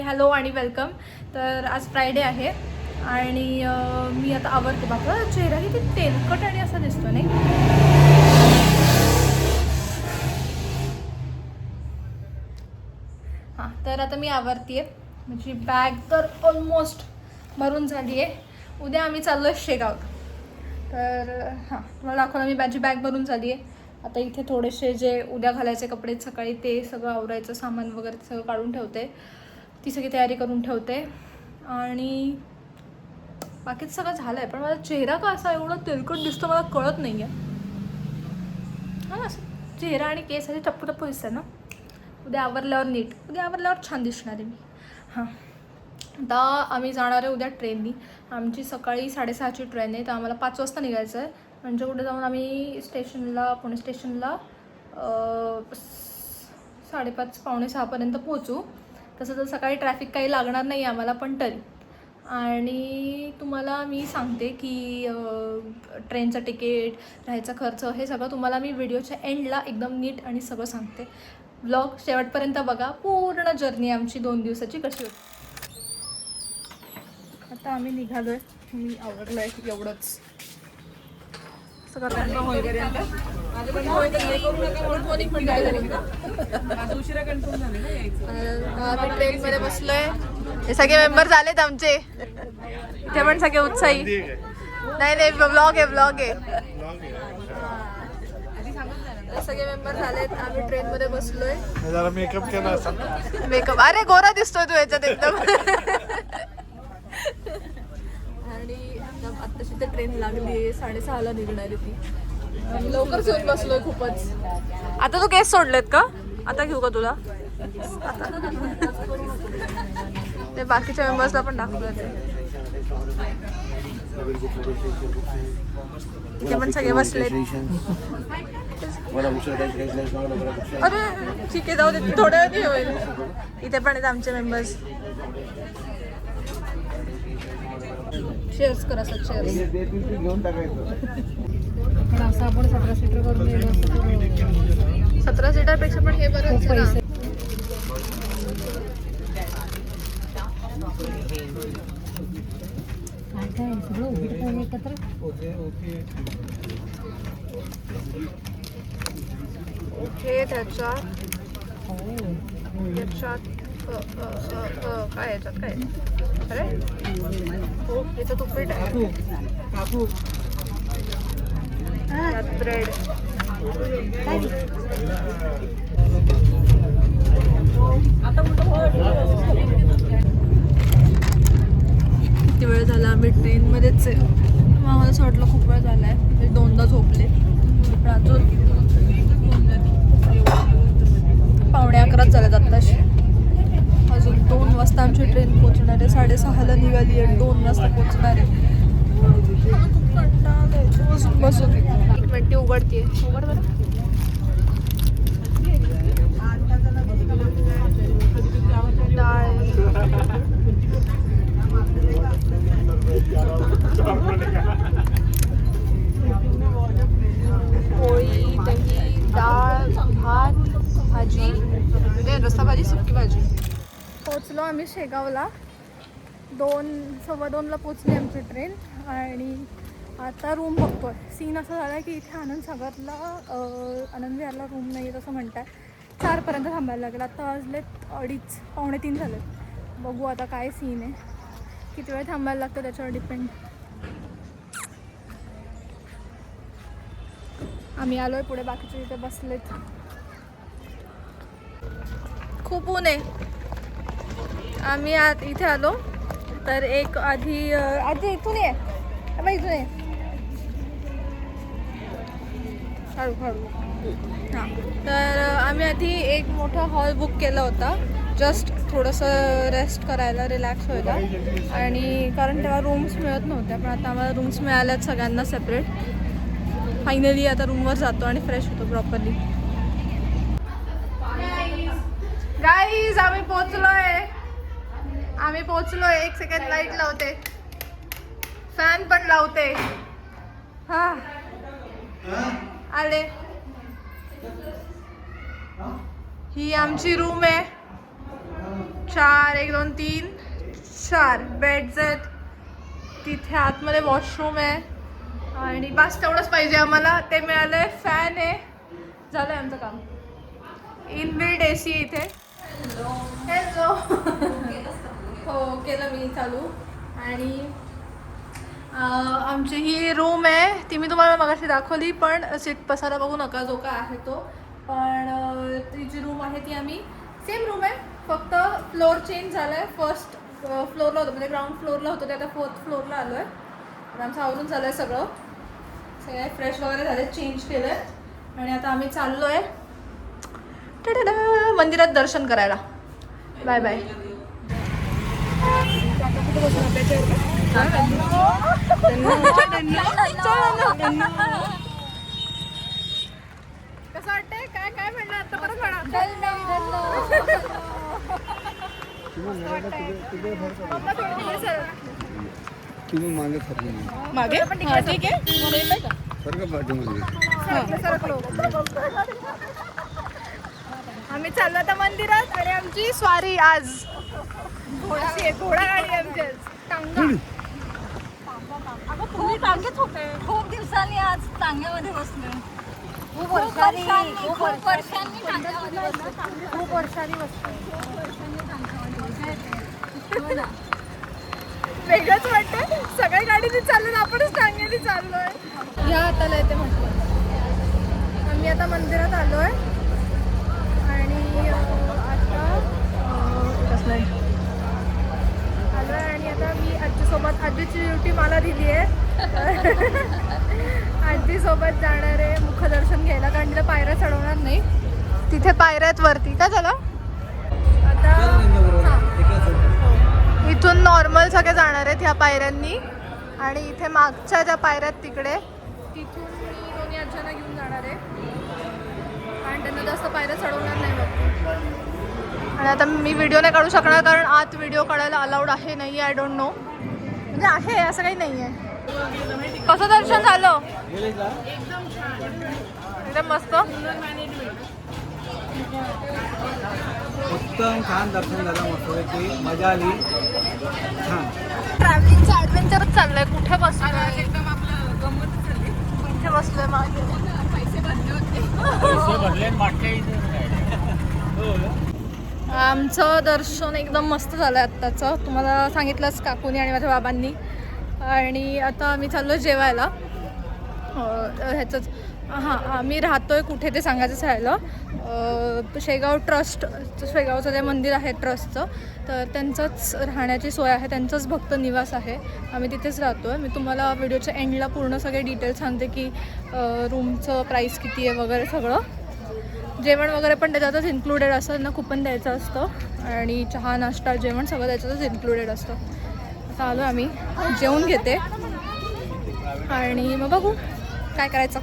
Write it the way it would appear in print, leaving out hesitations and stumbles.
Hello आणि welcome. तर आज फ्रायडे आहे आणि मी आता आवरते. बाबा चेहरा किती तेलकट आणि असा दिसतो नाही. हां, तर आता मी आवरते. माझी बॅग तर ऑलमोस्ट भरून झाली आहे. उद्या आम्ही चाललो आहे शेगाव. तर हां, तुम्हाला दाखवलं मी माझी बॅग भरून झाली आहे. आता इथे थोडेसे जे उद्या घालायचे कपडे सकाळी ते सगळं आवरायचं, सामान वगैरे सगळं काढून ठेवते. ती सगळी तयारी करून ठेवते आणि बाकीच सगळं झालं आहे. पण माझा चेहरा का असा एवढा तेलकट दिसतो मला कळत नाही आहे. हां, असं चेहरा आणि केस असे टप्पू टप्पू दिसतात ना. उद्या आवरल्यावर नीट, उद्या आवरल्यावर छान दिसणार आहे मी. हां, आता आम्ही जाणार आहे उद्या ट्रेननी. आमची सकाळी 6:30ची ट्रेन आहे, तर आम्हाला 5 वाजता निघायचं आहे. म्हणजे कुठे जाऊन आम्ही स्टेशनला, पुणे स्टेशनला 5:30 पावणे 6पर्यंत पोहोचू. तसं तर सकाळी ट्रॅफिक काही लागणार नाही आम्हाला, पण तरी. आणि तुम्हाला मी सांगते की ट्रेनचं तिकीट, राहायचा खर्च, हे सगळं तुम्हाला मी व्हिडिओच्या एंडला एकदम नीट आणि सगळं सांगते. ब्लॉग शेवटपर्यंत बघा. पूर्ण जर्नी आमची 2 दिवसाची कशी होती. आता आम्ही निघालो आहे. मी आवडलं आहे एवढंच सगळं. आम्ही ट्रेनमध्ये बसलोय. हे सगळे मेंबर झालेत आमचे. इथे पण सगळे उत्साही. नाही ब्लॉग आहे. सगळे मेंबर झालेत. आम्ही ट्रेनमध्ये बसलोय. जरा मेकअप केला असा. मेकअप, अरे गोरा दिसतोय तू याच्यात एकदम. आणि आत्ताशी तर ट्रेन लागली, 6:30ला निघणार आहे ती. लवकरच येऊन बसलोय खूपच. आता तू केस सोडलेत का? आता घेऊ का तुला? ते बाकीच्या मेंबर्सला पण दाखवलं ते. इथे पण सगळे बसलेत. अरे ठीक आहे, जाऊ दे, थोड्या वेळ होईल. इथे पण आहेत आमचे मेंबर्स. शेअर्स करा सर, शेअर्स. असं आपण 17 सीटर करून गेलो असतो. 17 सीटरपेक्षा पण हे बरं आहे ना. काय सगळं उभीट एकत्र. ओके, त्याच्यात काय याच्यात काय? अरे हो, याच्यात उपीट आहे. ब्रेड. किती वेळ झाला आम्ही ट्रेनमध्येच आहे. आम्हाला असं वाटलं खूप वेळ झाला आहे. म्हणजे 2दा झोपले. पण अजून 11:15 झाल्यात आत्ताशी. अजून 2 वाजता आमची ट्रेन पोहोचणार आहे. 6:30ला निघाली आहे, 2 वाजता पोहोचणार आहे. खूप कंटाळा येतो बसून. 20 उघडते. उघड बरं. डाळ, पोळी, दही, डाळ, भात, भाजी, म्हणजे रस्सा भाजी, सुकी भाजी. पोचलो आम्ही शेगावला. 2:15ला पोचली आमची ट्रेन. आणि आता रूम बघतोय. सीन असा झाला आहे की इथे आनंदसागरला, आनंद विहारला रूम नाही आहे असं म्हणताय. 4पर्यंत थांबायला लागेल. आता वाजलेत 2:30, पावणे 3 झालेत. बघू आता काय सीन आहे, किती वेळ थांबायला लागतं त्याच्यावर डिपेंड. आम्ही आलोय पुढे, बाकीचे इथे बसलेत. खूप ऊन आहे. आम्ही इथे आलो तर एक आधी इथून ये, इथून ये हळू. हां, तर आम्ही आधी एक मोठा हॉल बुक केला होता, जस्ट थोडंसं रेस्ट करायला, रिलॅक्स व्हायला. आणि कारण तेव्हा रूम्स मिळत नव्हत्या, पण आता आम्हाला रूम्स मिळाल्यात सगळ्यांना सेपरेट. फायनली आता रूमवर जातो आणि फ्रेश होतो प्रॉपरली. गाईज, आम्ही पोचलोय. 1 सेकंड लाईट लावते, फॅन पण लावते. हा, आले. ही आमची रूम आहे. 4 1 2 3 4 बेड्स आहेत. तिथे आतमध्ये वॉशरूम आहे आणि बस तेवढंच पाहिजे आम्हाला. ते मिळालंय. फॅन आहे. झालंय आमचं काम. इनबिल्ट AC इथे. हॅलो. हो केलं मी चालू. आणि आमची ही रूम आहे. ती मी तुम्हाला मगाशी दाखवली पण सीट पसारा बघू नका जो काय आहे तो. पण ती जी रूम आहे ती आम्ही सेम रूम आहे फक्त फ्लोअर चेंज झाला आहे. फर्स्ट फ्लोअरला होतं म्हणजे ग्राउंड फ्लोअरला होतं ते आता 4th फ्लोअरला आलो आहे. तर आमचं आवरून झालं आहे सगळं. सगळे फ्रेश वगैरे झाले चेंज केलं आहे आणि आता आम्ही चाललो आहे मंदिरात दर्शन करायला. Bye bye. कसं वाटतंय? काय काय म्हणलं आता परत म्हणा. मागे ठीक आहे. आम्ही चाललो आता मंदिरात आणि आमची स्वारी आज घोडा गाडी आमची आज टांगा. तुम्ही टांगेत होते खूप दिवसांनी आज टांग्यामध्ये बसले. खूप वर्षांनी वेगळंच वाटतं. सगळ्या गाडीने चाललो आपणच टांग्याने चाललोय. या हाताला येते म्हटलं. आम्ही आता मंदिरात आलोय आणि आता आलोय आणि आता मी आजीसोबत आजीची ड्युटी मला दिली आहे. आजीसोबत जाणार आहे मुखदर्शन घ्यायला कारण तिला पायऱ्या चढवणार नाही. तिथे पायऱ्या आहेत वरती. काय झालं आता? इथून नॉर्मल सगळे जाणार आहेत ह्या पायऱ्यांनी आणि इथे मागच्या ज्या पायऱ्या आहेत तिकडे तिथून मी दोन्ही आज्यांना घेऊन जाणार आहे कारण त्यांना जास्त पायऱ्या चढवणार नाही बघ. आणि आता मी व्हिडिओ नाही काढू शकणार कारण आत व्हिडिओ काढायला अलाउड आहे नाही. आय डोंट नो म्हणजे आहे असं काही नाही आहे. कसं दर्शन झालं? एकदम मस्त. उत्तम छान दर्शन झालं. मस्त मजा आली. छान ट्रॅव्हलिंगचं ॲडव्हेंचरच चाललंय. कुठे बसलोय? एकदम आपलं गंमत चालली. कुठे बसलोय मागे? पैसे भरले. आमचं दर्शन एकदम मस्त झालं आहे आत्ताचं. तुम्हाला सांगितलंच काकूनी आणि माझ्या बाबांनी. आणि आता आम्ही चाललो जेवायला. ह्याचंच आम्ही राहतोय कुठे ते सांगायचंच राहिलं. शेगाव ट्रस्ट शेगावचं जे मंदिर आहे ट्रस्टचं तर त्यांचंच राहण्याची सोय आहे. त्यांचंच भक्त निवास आहे. आम्ही तिथेच राहतो आहे. मी तुम्हाला व्हिडिओच्या एंडला पूर्ण सगळे डिटेल्स सांगते की रूमचं प्राईस किती आहे वगैरे सगळं. जेवण वगैरे पण त्याच्यातच इन्क्लुडेड असतं. त्यांना कुपन द्यायचं असतं आणि चहा नाश्ता जेवण सगळं त्याच्यातच इन्क्लुडेड असतं. आता आलो आम्ही जेवून घेते आणि मग बघू काय करायचं.